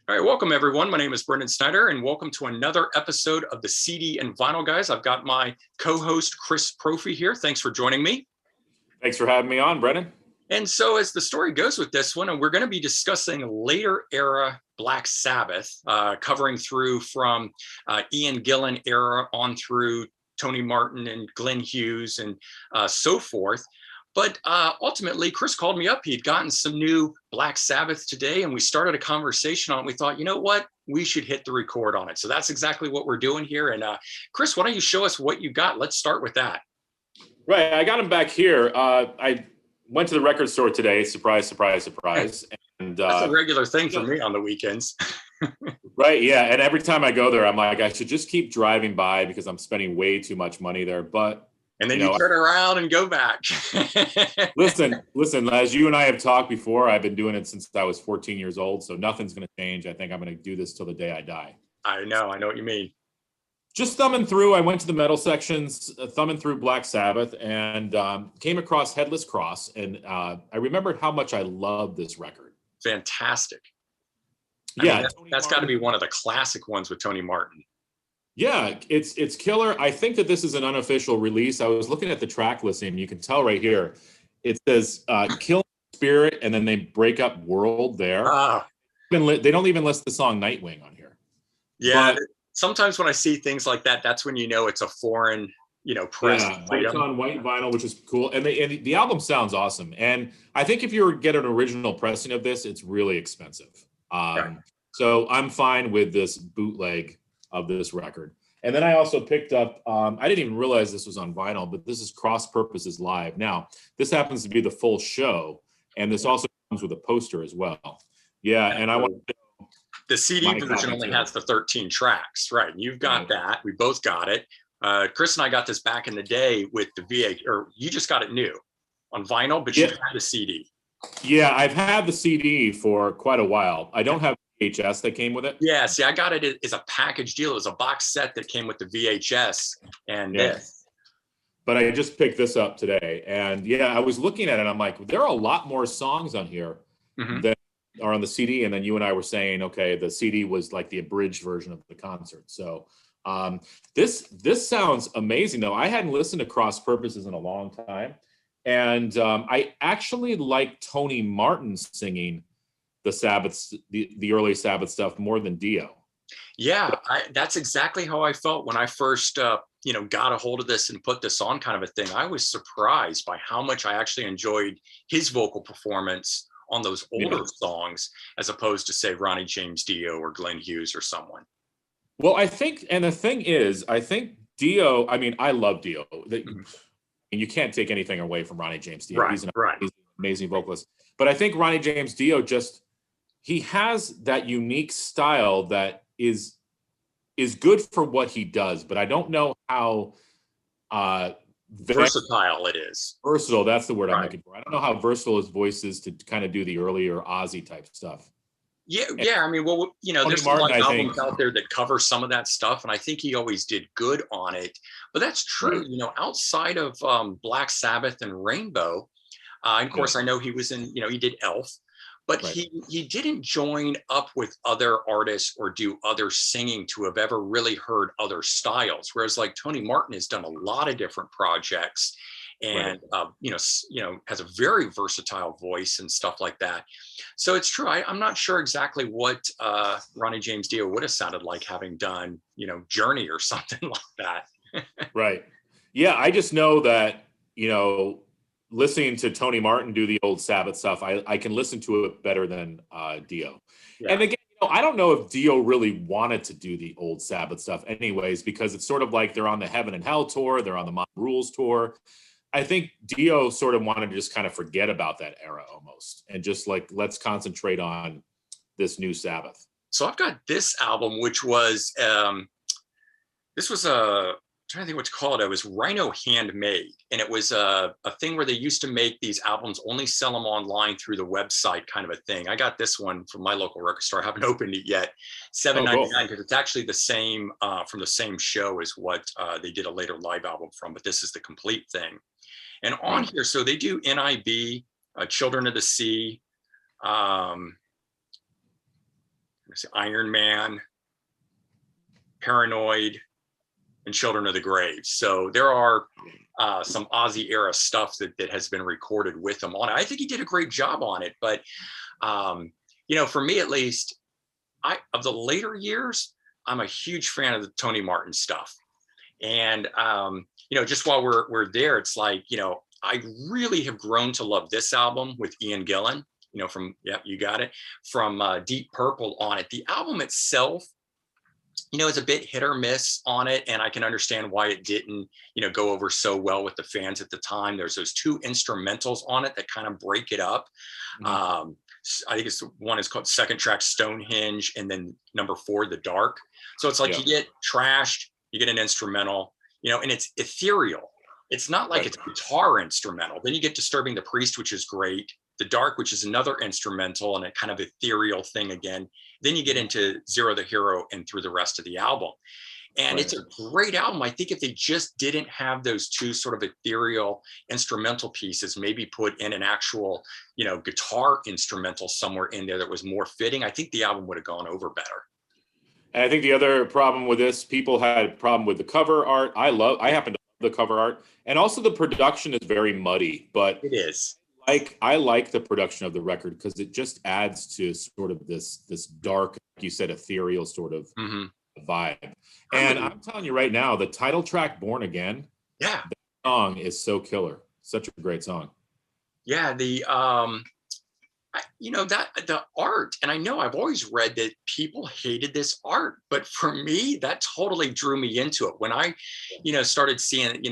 All right, welcome everyone. My name is Brendan Snyder and welcome to another episode of the CD and Vinyl Guys. I've got my co-host Chris Propfe here. Thanks for joining me. Thanks for having me on, Brendan. And so as the story goes with this one, and we're going to be discussing later era Black Sabbath, covering through from Ian Gillan era on through Tony Martin and Glenn Hughes and so forth. But ultimately, Chris called me up. He'd gotten some new Black Sabbath today, and we started a conversation on it. We thought, you know what? We should hit the record on it. So that's exactly what we're doing here. And Chris, why don't you show us what you got? Let's start with that. Right. I got him back here. I went to the record store today. Surprise, surprise, surprise. And that's a regular thing for me on the weekends. Right. Yeah. And every time I go there, I'm like, I should just keep driving by because I'm spending way too much money there. But and then you turn around and go back. Listen, as you and I have talked before, I've been doing it since I was 14 years old. So nothing's going to change. I think I'm going to do this till the day I die. I know what you mean. Just thumbing through. I went to the metal sections, thumbing through Black Sabbath, and came across Headless Cross. And I remembered how much I love this record. Fantastic. Yeah. That's got to be one of the classic ones with Tony Martin. Yeah, it's killer. I think that this is an unofficial release. I was looking at the track listing. You can tell right here. It says Kill Spirit, and then they break up World there. They don't even list the song Nightwing on here. Yeah, but sometimes when I see things like that, that's when you know it's a foreign, press. Yeah, it's on white vinyl, which is cool. And the album sounds awesome. And I think if you get an original pressing of this, it's really expensive. Right. So I'm fine with this bootleg of this record. And then I also picked up, I didn't even realize this was on vinyl, but this is Cross Purposes Live. Now, this happens to be the full show, and this also comes with a poster as well. Yeah, and I want to know, the CD version only has the 13 tracks, right? You've got that. We both got it. Chris and I got this back in the day with the VA, or you just got it new on vinyl, but you've had the CD. Yeah, I've had the CD for quite a while. I don't have VHS that came with it. Yeah, see, I got it as a package deal. It was a box set that came with the VHS and this. But I just picked this up today, and I was looking at it. And I'm like, there are a lot more songs on here that are on the CD. And then you and I were saying, okay, the CD was like the abridged version of the concert. So this sounds amazing, though. I hadn't listened to Cross Purposes in a long time, and I actually like Tony Martin singing the Sabbath, the early Sabbath stuff more than Dio. Yeah, that's exactly how I felt when I first, got a hold of this and put this on, kind of a thing. I was surprised by how much I actually enjoyed his vocal performance on those older songs, as opposed to, say, Ronnie James Dio or Glenn Hughes or someone. Well, I think Dio. I mean, I love Dio. And you can't take anything away from Ronnie James Dio. Right, he's an amazing vocalist. But I think Ronnie James Dio he has that unique style that is good for what he does, but I don't know how versatile it is. Versatile, that's the word I'm looking for. I don't know how versatile his voice is to kind of do the earlier Ozzy type stuff. Yeah. I mean, well, there's a lot of albums out there that cover some of that stuff, and I think he always did good on it. But that's true. Right. Outside of Black Sabbath and Rainbow, and of course, I know he was in, he did Elf. But he didn't join up with other artists or do other singing to have ever really heard other styles. Whereas like Tony Martin has done a lot of different projects and, has a very versatile voice and stuff like that. So it's true. I'm not sure exactly what Ronnie James Dio would have sounded like having done, Journey or something like that. Right. Yeah. I just know that, listening to Tony Martin do the old Sabbath stuff, I can listen to it better than Dio. Yeah. And again, I don't know if Dio really wanted to do the old Sabbath stuff anyways, because it's sort of like they're on the Heaven and Hell tour, they're on the Mob Rules tour. I think Dio sort of wanted to just kind of forget about that era almost and just like, let's concentrate on this new Sabbath. So I've got this album, which was, this was I'm trying to think what to call it. It was Rhino Handmade. And it was a thing where they used to make these albums, only sell them online through the website kind of a thing. I got this one from my local record store. I haven't opened it yet. $7.99 because it's actually the same from the same show as what they did a later live album from, but this is the complete thing. And on here, so they do NIB, Children of the Sea. Iron Man, Paranoid, and Children of the Grave. So there are some Ozzy era stuff that has been recorded with him on it. I think he did a great job on it, but for me at least, of the later years, I'm a huge fan of the Tony Martin stuff. And just while we're there, it's like, I really have grown to love this album with Ian Gillan, from, you got it, from Deep Purple on it. The album itself, it's a bit hit or miss on it, and I can understand why it didn't, go over so well with the fans at the time. There's those 2 instrumentals on it that kind of break it up. Mm-hmm. I think one is called second track Stonehenge, and then number 4, The Dark. So it's like you get trashed, you get an instrumental, and it's ethereal. It's not like it's a guitar instrumental. Then you get Disturbing the Priest, which is great. The Dark, which is another instrumental and a kind of ethereal thing again. Then you get into Zero the Hero and through the rest of the album. And it's a great album. I think if they just didn't have those 2 sort of ethereal instrumental pieces, maybe put in an actual, guitar instrumental somewhere in there that was more fitting, I think the album would have gone over better. And I think the other problem with this, people had a problem with the cover art. I happen to love the cover art. And also the production is very muddy, but it is. I like the production of the record because it just adds to sort of this dark, like you said, ethereal sort of vibe. And I'm telling you right now, the title track, Born Again, that song is so killer. Such a great song. Yeah, the the art, and I know I've always read that people hated this art, but for me, that totally drew me into it. When I, started seeing,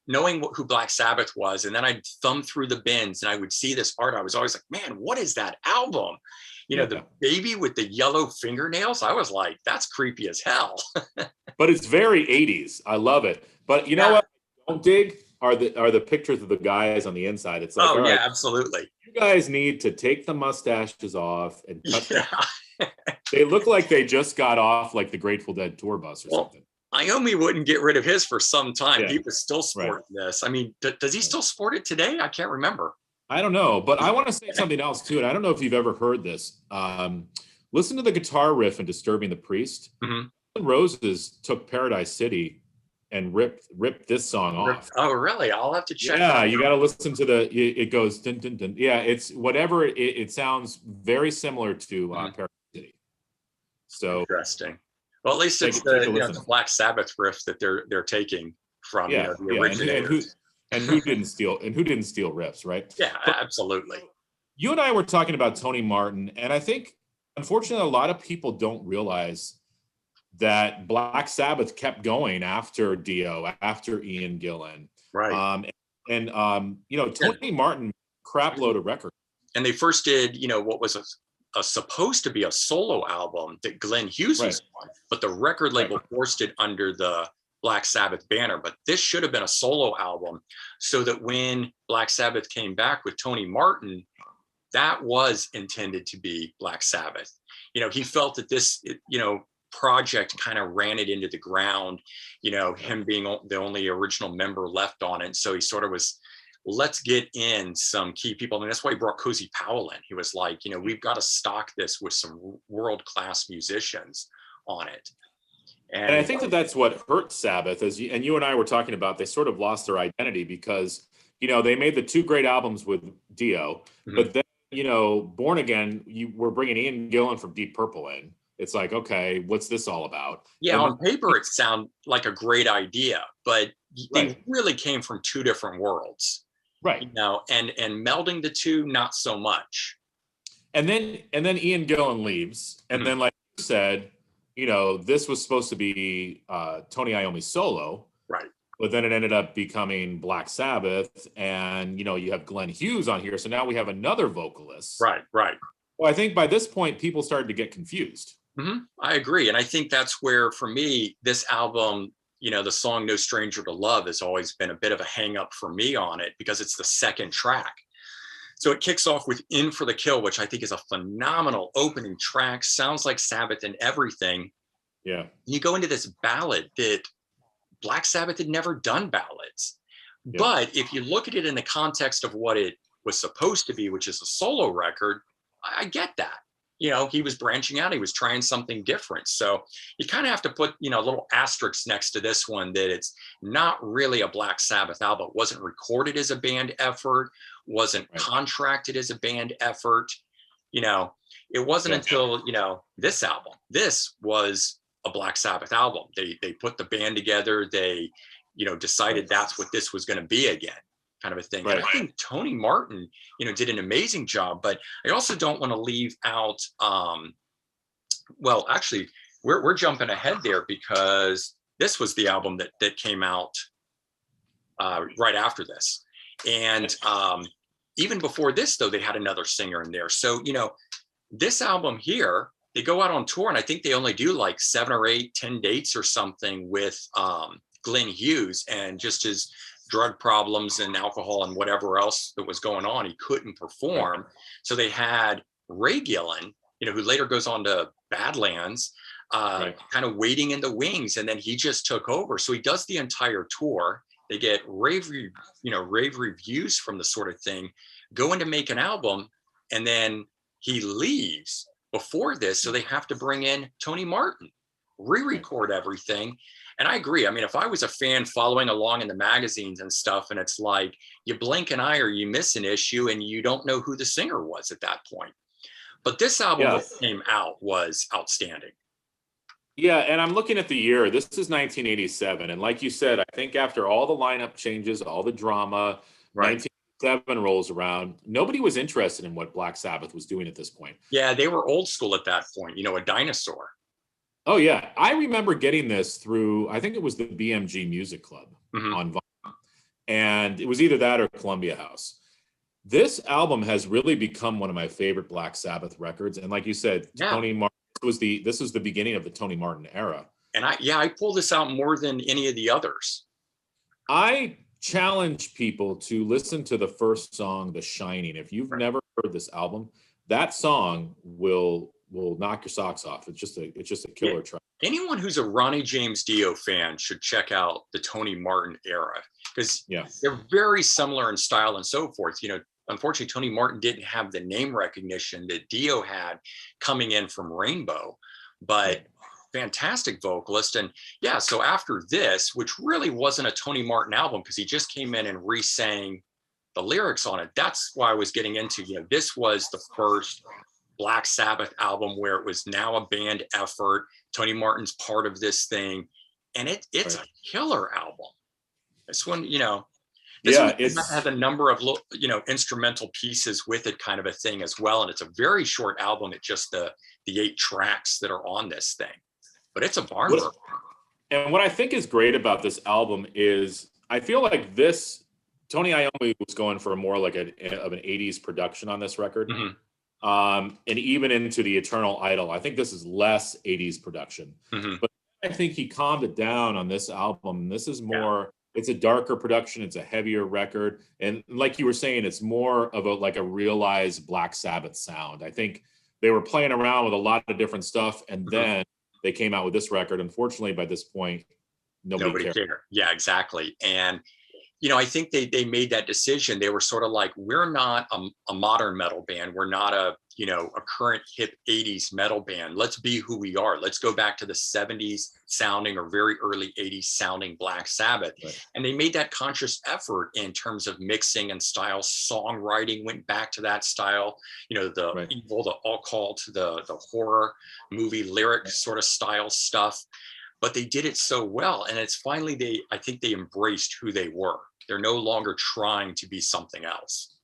knowing who Black Sabbath was, and then I'd thumb through the bins and I would see this art, I was always like, man, what is that album? The baby with the yellow fingernails, I was like, that's creepy as hell. But it's very 80s. I love it. But you know what I don't dig are the pictures of the guys on the inside. It's like, right, absolutely. You guys need to take the mustaches off and cut them. They look like they just got off like the Grateful Dead tour bus or something. Iommi wouldn't get rid of his for some time. Yeah. He was still sporting this. I mean, does he still sport it today? I can't remember. I don't know, but I want to say something else too. And I don't know if you've ever heard this. Listen to the guitar riff in Disturbing the Priest. Mm-hmm. Roses took Paradise City and ripped this song off. Oh, really? I'll have to check. Yeah, you got to listen to it goes dun, dun, dun. Yeah, it's whatever. It sounds very similar to Paradise City. So interesting. Well, at least it's the Black Sabbath riff that they're taking from the originators. And who didn't steal riffs, right? Yeah, but absolutely. You and I were talking about Tony Martin, and I think unfortunately a lot of people don't realize that Black Sabbath kept going after Dio, after Ian Gillan. Right. Tony Martin crap load of records. And they first did, what was supposed to be a solo album that Glenn Hughes was on, but the record label forced it under the Black Sabbath banner. But this should have been a solo album, so that when Black Sabbath came back with Tony Martin, that was intended to be Black Sabbath. He felt that this, project kind of ran it into the ground, him being the only original member left on it. So he sort of was, let's get in some key people. And that's why he brought Cozy Powell in. He was like, we've got to stock this with some world-class musicians on it. And I think that's what hurt Sabbath, and you and I were talking about, they sort of lost their identity because, they made the 2 great albums with Dio, but then, Born Again, we're bringing Ian Gillan from Deep Purple in. It's like, okay, what's this all about? Yeah, on paper, it sounds like a great idea, but they really came from 2 different worlds. Right. And melding the 2, not so much. And then Ian Gillan leaves. And then, like you said, this was supposed to be Tony Iommi solo. Right. But then it ended up becoming Black Sabbath. And, you have Glenn Hughes on here. So now we have another vocalist. Right. Well, I think by this point, people started to get confused. Mm-hmm. I agree. And I think that's where, for me, this album, the song No Stranger to Love has always been a bit of a hang up for me on it because it's the second track. So it kicks off with In for the Kill, which I think is a phenomenal opening track. Sounds like Sabbath and everything. Yeah. You go into this ballad that Black Sabbath had never done ballads. Yeah. But if you look at it in the context of what it was supposed to be, which is a solo record, I get that. he was branching out. He was trying something different. So you kind of have to put, a little asterisk next to this one, that it's not really a Black Sabbath album. It wasn't recorded as a band effort, wasn't contracted as a band effort. It wasn't until, this album. This was a Black Sabbath album. They put the band together. They, decided that's what this was going to be again, kind of a thing. And I think Tony Martin, did an amazing job, but I also don't want to leave out, well, actually, we're jumping ahead there, because this was the album that came out right after this. And even before this, though, they had another singer in there. So, this album here, they go out on tour, and I think they only do like 7 or 8, 10 dates or something with Glenn Hughes, and just his drug problems and alcohol and whatever else that was going on, he couldn't perform. So they had Ray Gillen, who later goes on to Badlands, kind of waiting in the wings, and then he just took over. So he does the entire tour. They get rave reviews from the sort of thing, go in to make an album, and then he leaves before this. So they have to bring in Tony Martin, re-record everything. And I agree. I mean, if I was a fan following along in the magazines and stuff, and it's like, you blink an eye or you miss an issue and you don't know who the singer was at that point. But this album that came out was outstanding. Yeah, and I'm looking at the year. This is 1987. And like you said, I think after all the lineup changes, all the drama, 1987 rolls around, nobody was interested in what Black Sabbath was doing at this point. Yeah, they were old school at that point, a dinosaur. Oh, yeah. I remember getting this through, I think it was the BMG Music Club on vinyl. And it was either that or Columbia House. This album has really become one of my favorite Black Sabbath records. And like you said, Tony Martin this was the beginning of the Tony Martin era. And I pull this out more than any of the others. I challenge people to listen to the first song, The Shining. If you've never heard this album, that song will knock your socks off. It's just a killer track. Anyone who's a Ronnie James Dio fan should check out the Tony Martin era, because they're very similar in style and so forth. Unfortunately, Tony Martin didn't have the name recognition that Dio had coming in from Rainbow, but fantastic vocalist. And so after this, which really wasn't a Tony Martin album because he just came in and re-sang the lyrics on it. That's why I was getting into, this was the first Black Sabbath album where it was now a band effort. Tony Martin's part of this thing, and it's a killer album. This one, this one has a number of instrumental pieces with it, kind of a thing as well. And it's a very short album. It's just the 8 tracks that are on this thing, but it's a barn burner. And what I think is great about this album is I feel like Tony Iommi was going for more like of an 80s production on this record. And even into the Eternal Idol. I think this is less 80s production. But I think he calmed it down on this album. This is more, it's a darker production. It's a heavier record. And like you were saying, it's more of a realized Black Sabbath sound. I think they were playing around with a lot of different stuff. And then they came out with this record. Unfortunately, by this point, nobody cared. Yeah, exactly. And I think they made that decision. They were sort of like, we're not a modern metal band. We're not a current hip 80s metal band. Let's be who we are. Let's go back to the 70s sounding or very early 80s sounding Black Sabbath. And they made that conscious effort in terms of mixing and style. Songwriting went back to that style, the evil, the occult, the horror movie lyric sort of style stuff. But they did it so well. And it's finally, I think they embraced who they were. They're no longer trying to be something else.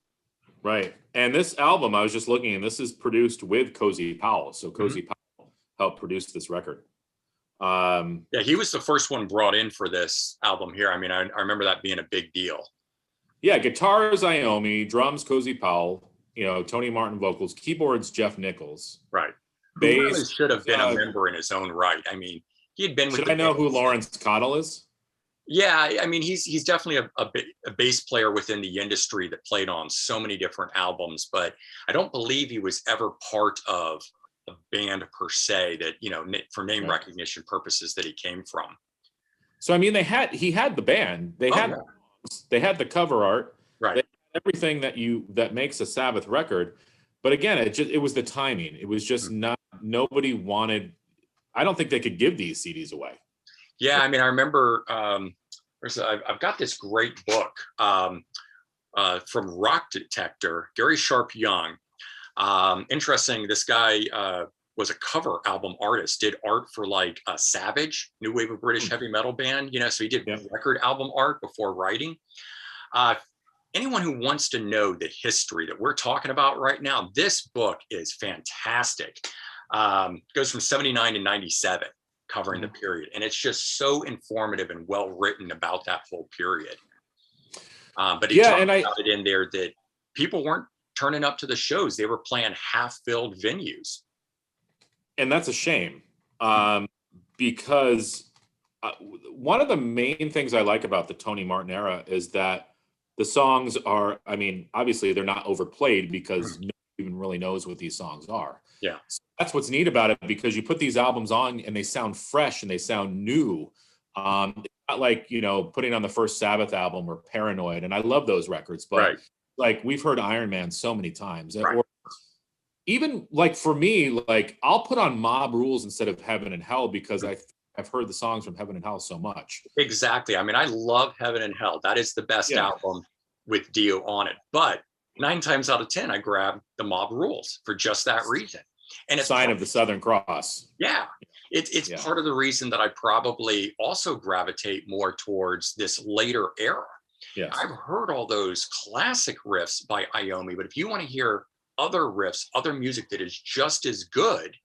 Right. And this album, I was just looking, and this is produced with Cozy Powell. So Cozy Powell helped produce this record. He was the first one brought in for this album here. I mean, I remember that being a big deal. Yeah, guitars, Iommi, drums, Cozy Powell, Tony Martin vocals, keyboards, Jeff Nichols. Right. Bass, who really should have been a member in his own right. I mean, he had been with Should I know who Lawrence Cottle is? Yeah, I mean, he's definitely a bass player within the industry that played on so many different albums, but I don't believe he was ever part of a band per se that, for name recognition purposes that he came from. So, I mean, he had the band, they had the cover art, right? they had everything that makes a Sabbath record, But again, it was the timing. It was just not, nobody wanted, I don't think they could give these CDs away. Yeah, I mean, I remember I've got this great book from Rock Detector, Gary Sharp Young. Interesting, this guy was a cover album artist, did art for like Savage, new wave of British heavy metal band, so he did record album art before writing. Anyone who wants to know the history that we're talking about right now, this book is fantastic. Goes from 79 to 97, covering the period. And it's just so informative and well written about that whole period. But he talked about it in there that people weren't turning up to the shows. They were playing half-filled venues. And that's a shame, because one of the main things I like about the Tony Martin era is that the songs are, I mean, obviously they're not overplayed because nobody even really knows what these songs are. Yeah. So that's what's neat about it, because you put these albums on and they sound fresh and they sound new. It's not like, putting on the first Sabbath album or Paranoid. And I love those records, but like we've heard Iron Man so many times. Or even like for me, like I'll put on Mob Rules instead of Heaven and Hell because I've heard the songs from Heaven and Hell so much. Exactly. I mean, I love Heaven and Hell. That is the best album with Dio on it. But 9 times out of 10, I grab the Mob Rules for just that reason. And it's Sign of the Southern Cross. Yeah. It's part of the reason that I probably also gravitate more towards this later era. Yes. I've heard all those classic riffs by Iommi, but if you want to hear other riffs, other music that is just as good,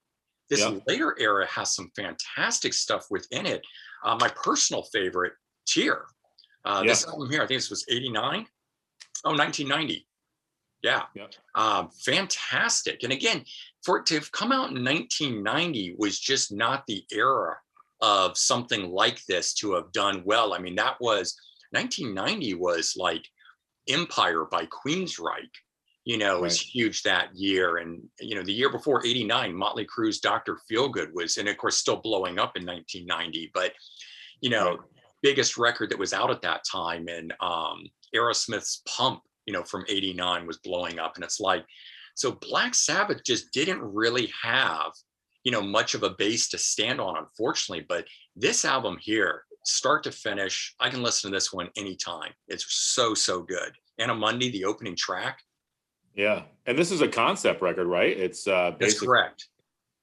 this later era has some fantastic stuff within it. My personal favorite, Tear. This album here, I think this was 89. Oh, 1990. Yeah. Fantastic. And again, for it to have come out in 1990 was just not the era of something like this to have done well. I mean, 1990 was like Empire by Queensryche, was huge that year. And, the year before 89, Motley Crue's Dr. Feelgood was, and of course, still blowing up in 1990. But, biggest record that was out at that time. And Aerosmith's Pump, from 89 was blowing up. And it's like, so Black Sabbath just didn't really have, much of a base to stand on, unfortunately. But this album here, start to finish, I can listen to this one anytime. It's so, so good. Anna Monday, the opening track. Yeah. And this is a concept record, right? It's That's correct.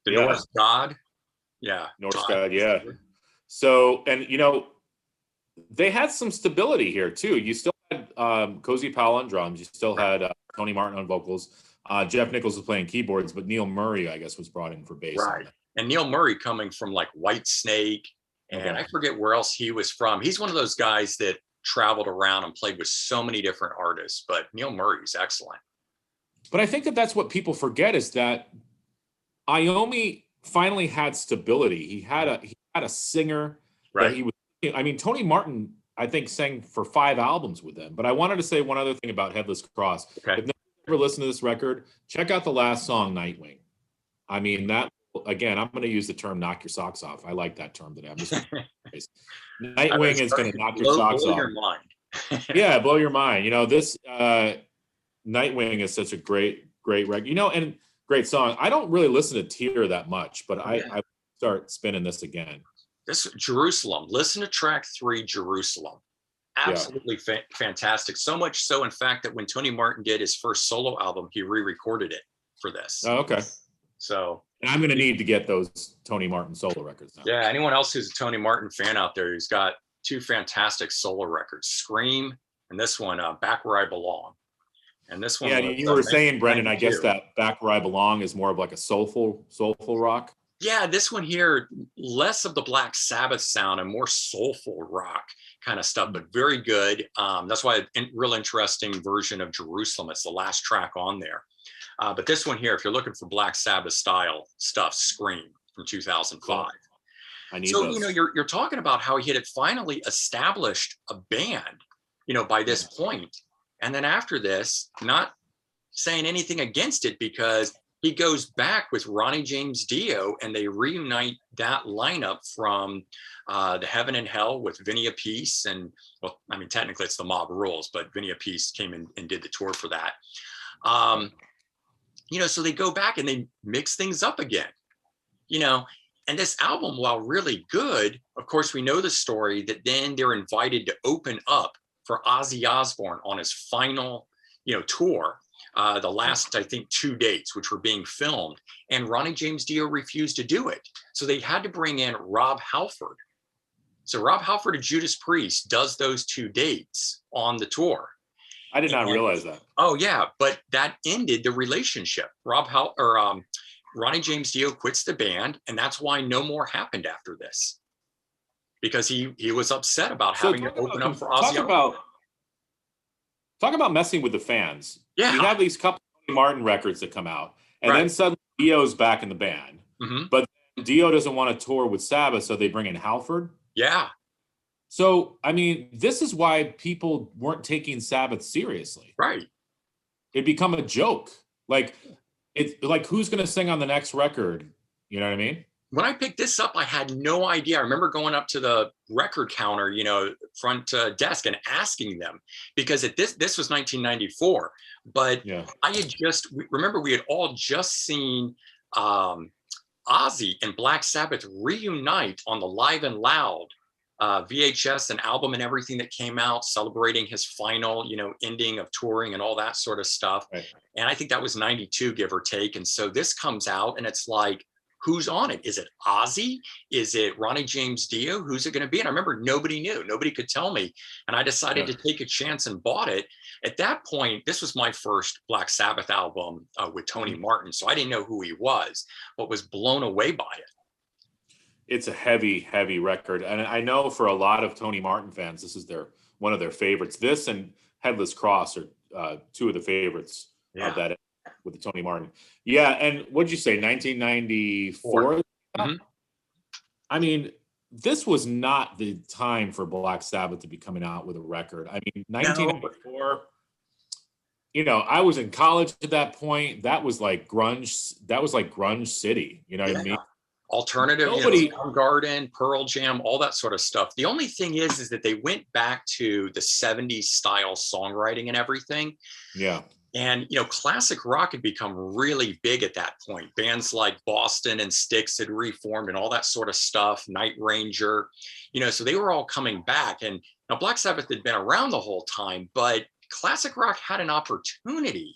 The Norse God. Yeah. Norse God, yeah. So, and they had some stability here too. You still had Cozy Powell on drums. You still had Tony Martin on vocals. Jeff Nichols was playing keyboards, but Neil Murray, I guess, was brought in for bass. Right. And Neil Murray coming from like Whitesnake, and I forget where else he was from. He's one of those guys that traveled around and played with so many different artists, but Neil Murray's excellent. But I think that's what people forget is that Iommi finally had stability. He had a singer that he was. I mean, Tony Martin, I think, sang for 5 albums with them. But I wanted to say one other thing about Headless Cross. Okay. If you've never listened to this record, check out the last song, Nightwing. I mean, that, again, I'm going to use the term knock your socks off. I like that term today. I'm just Nightwing is going to knock your socks off. Your mind. Yeah, blow your mind. This Nightwing is such a great record. And great song. I don't really listen to Tear that much, but I start spinning this again. This Jerusalem, listen to track 3, Jerusalem. Absolutely fantastic. So much so, in fact, that when Tony Martin did his first solo album, he re-recorded it for this. Oh, okay. So, and I'm going to need to get those Tony Martin solo records now. Yeah, anyone else who's a Tony Martin fan out there who's got 2 fantastic solo records, Scream, and this one, Back Where I Belong. And this one, you were saying, Brendan, I guess that Back Where I Belong is more of like a soulful rock. Yeah, this one here, less of the Black Sabbath sound and more soulful rock kind of stuff, but very good. That's why a real interesting version of Jerusalem. It's the last track on there. But this one here, if you're looking for Black Sabbath style stuff, Scream from 2005. Cool. I need so, those. You're talking about how he had finally established a band, by this point. And then after this, not saying anything against it because he goes back with Ronnie James Dio and they reunite that lineup from the Heaven and Hell with Vinny Appice. And, well, I mean, technically it's the Mob Rules, but Vinny Appice came in and did the tour for that. so they go back and they mix things up again, and this album, while really good, of course, we know the story that then they're invited to open up for Ozzy Osbourne on his final, tour, the last, I think, 2 dates, which were being filmed, and Ronnie James Dio refused to do it. So they had to bring in Rob Halford. So Rob Halford of Judas Priest does those 2 dates on the tour. I did not realize that. Oh yeah, but that ended the relationship. Ronnie James Dio quits the band, and that's why no more happened after this, because he was upset about having to open up for Ozzy. Talk about messing with the fans. Yeah, you have these couple of Martin records that come out, and then suddenly Dio's back in the band, but Dio doesn't want to tour with Sabbath, so they bring in Halford. Yeah. So, I mean, this is why people weren't taking Sabbath seriously. Right. It become a joke. Like, it's like, who's going to sing on the next record? You know what I mean? When I picked this up, I had no idea. I remember going up to the record counter, front desk, and asking them, because this was 1994. But I had we had all just seen Ozzy and Black Sabbath reunite on the Live and Loud VHS and album and everything that came out, celebrating his final, ending of touring and all that sort of stuff. Right. And I think that was 92, give or take. And so this comes out and it's like, who's on it? Is it Ozzy? Is it Ronnie James Dio? Who's it going to be? And I remember nobody knew. Nobody could tell me. And I decided to take a chance and bought it. At that point, this was my first Black Sabbath album with Tony Martin. So I didn't know who he was, but was blown away by it. It's a heavy, heavy record. And I know for a lot of Tony Martin fans, this is one of their favorites. This and Headless Cross are 2 of the favorites of that with the Tony Martin. Yeah, and what did you say, 1994? Mm-hmm. I mean, this was not the time for Black Sabbath to be coming out with a record. I mean, 1994, I was in college at that point. That was like grunge. That was like grunge city. You know what I mean? Alternative, Soundgarden, Pearl Jam, all that sort of stuff. The only thing is that they went back to the 70s style songwriting and everything. Yeah. And, classic rock had become really big at that point. Bands like Boston and Styx had reformed and all that sort of stuff, Night Ranger, so they were all coming back. And now Black Sabbath had been around the whole time, but classic rock had an opportunity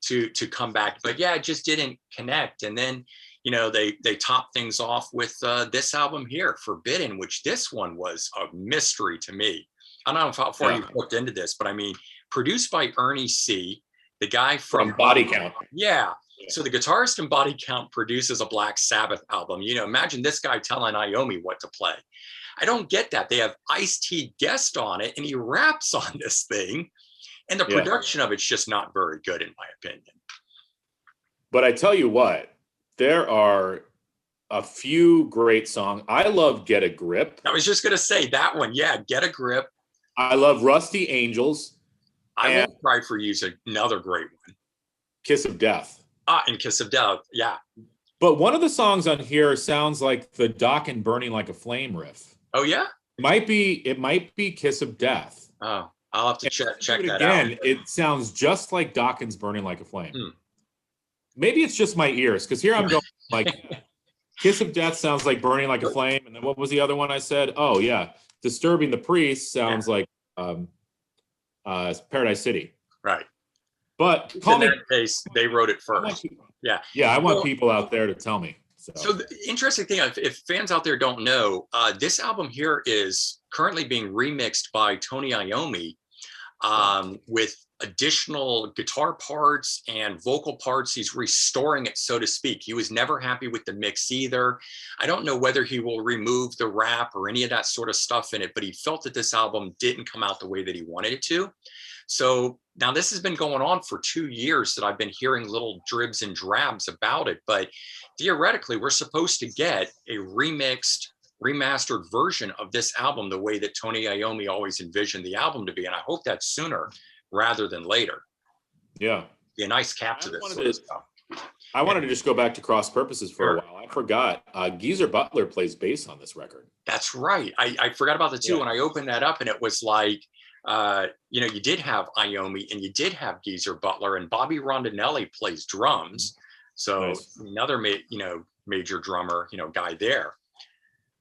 to come back. But yeah, it just didn't connect. And then, they topped things off with this album here, Forbidden, which this one was a mystery to me. I don't know how far you've looked into this, but I mean, produced by Ernie C., the guy from Body Count. Yeah. So the guitarist in Body Count produces a Black Sabbath album. Imagine this guy telling Iommi what to play. I don't get that. They have Ice-T guest on it, and he raps on this thing. And the production of it's just not very good, in my opinion. But I tell you what, there are a few great songs. I love Get a Grip. I was just going to say that one. Yeah, Get a Grip. I love Rusty Angels. I Won't Cry for You is another great one. Kiss of Death. And Kiss of Death, yeah. But one of the songs on here sounds like the Dokken Burning Like a Flame riff. Oh, yeah? It might be Kiss of Death. Oh, I'll have to check that out. It sounds just like Dokken's Burning Like a Flame. Maybe it's just my ears, because here I'm going like Kiss of Death sounds like Burning Like a Flame. And then what was the other one I said? Oh, yeah. Disturbing the Priest sounds like Paradise City. Right. But in that case, they wrote it first. Yeah. Yeah, I want people out there to tell me. So the interesting thing, if fans out there don't know, this album here is currently being remixed by Tony Iommi with additional guitar parts and vocal parts. He's restoring it, so to speak. He was never happy with the mix either. I don't know whether he will remove the rap or any of that sort of stuff in it, but he felt that this album didn't come out the way that he wanted it to. So now this has been going on for 2 years that I've been hearing little dribs and drabs about it, but theoretically we're supposed to get a remastered version of this album the way that Tony Iommi always envisioned the album to be. And I hope that's sooner rather than later. Yeah. Be a nice cap to this sort of stuff. I wanted to just go back to Cross Purposes for a while. I forgot. Geezer Butler plays bass on this record. That's right. I forgot about the two when I opened that up, and it was like, you did have Iommi and you did have Geezer Butler, and Bobby Rondinelli plays drums. So Nice. another, major drummer, guy there.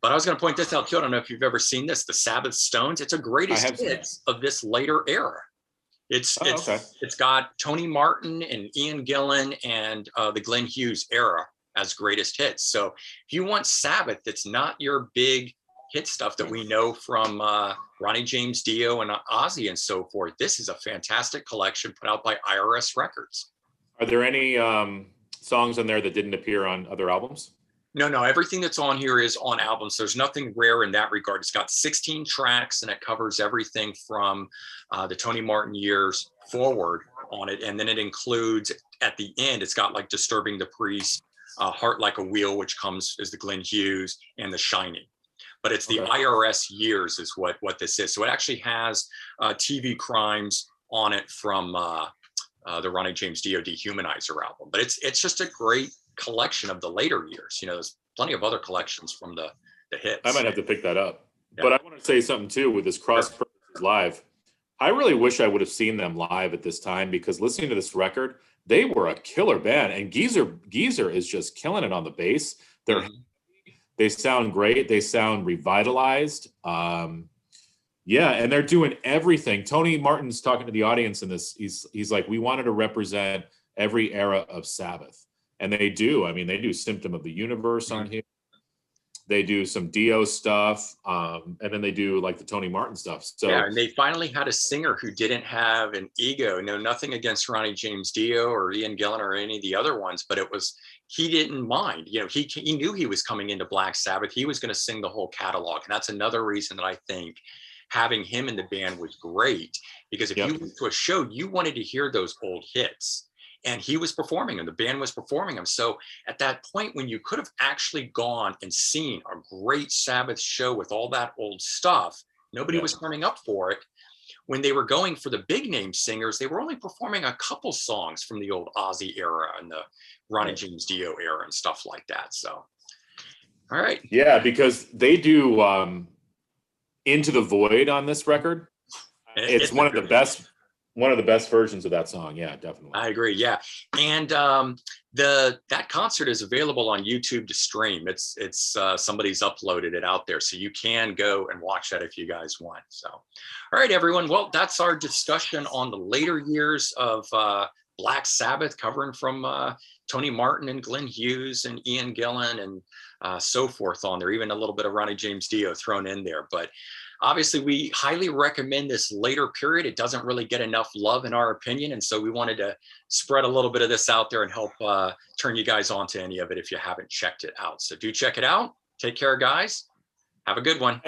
But I was going to point this out too. I don't know if you've ever seen this, the Sabbath Stones. It's a greatest hits of this later era. It's got Tony Martin and Ian Gillan and the Glenn Hughes era as greatest hits. So if you want Sabbath, it's not your big hit stuff that we know from Ronnie James Dio and Ozzy and so forth. This is a fantastic collection put out by IRS Records. Are there any songs on there that didn't appear on other albums? No, everything that's on here is on albums. There's nothing rare in that regard. It's got 16 tracks and it covers everything from the Tony Martin years forward on it. And then it includes at the end, it's got like Disturbing the Priest, Heart Like a Wheel, which comes as the Glenn Hughes, and The Shining. But it's the IRS years is what this is. So it actually has TV Crimes on it from the Ronnie James Dio Dehumanizer album. But it's just a great collection of the later years. There's plenty of other collections from the hits. I might have to pick that up. Yeah. But I want to say something too with this Cross Purposes live. I really wish I would have seen them live at this time, because listening to this record, they were a killer band, and Geezer is just killing it on the bass. They sound great. They sound revitalized. And they're doing everything. Tony Martin's talking to the audience in this. He's like, we wanted to represent every era of Sabbath. And they do. I mean, they do Symptom of the Universe on here. They do some Dio stuff. And then they do like the Tony Martin stuff. So yeah, and they finally had a singer who didn't have an ego. No, nothing against Ronnie James Dio or Ian Gillan or any of the other ones, but he didn't mind. He knew he was coming into Black Sabbath. He was going to sing the whole catalog. And that's another reason that I think having him in the band was great, because if you went to a show, you wanted to hear those old hits. And he was performing them. The band was performing them. So at that point, when you could have actually gone and seen a great Sabbath show with all that old stuff, nobody was turning up for it. When they were going for the big name singers, they were only performing a couple songs from the old Ozzy era and the Ronnie James Dio era and stuff like that. So, all right. Yeah, because they do Into the Void on this record. It's one of the best. One of the best versions of that song. Yeah, definitely. I agree. Yeah. And that concert is available on YouTube to stream. It's somebody's uploaded it out there. So you can go and watch that if you guys want. So, all right, everyone. Well, that's our discussion on the later years of Black Sabbath, covering from Tony Martin and Glenn Hughes and Ian Gillan and so forth on there, even a little bit of Ronnie James Dio thrown in there. But obviously, we highly recommend this later period. It doesn't really get enough love in our opinion. And so we wanted to spread a little bit of this out there and help turn you guys on to any of it if you haven't checked it out. So do check it out. Take care, guys. Have a good one.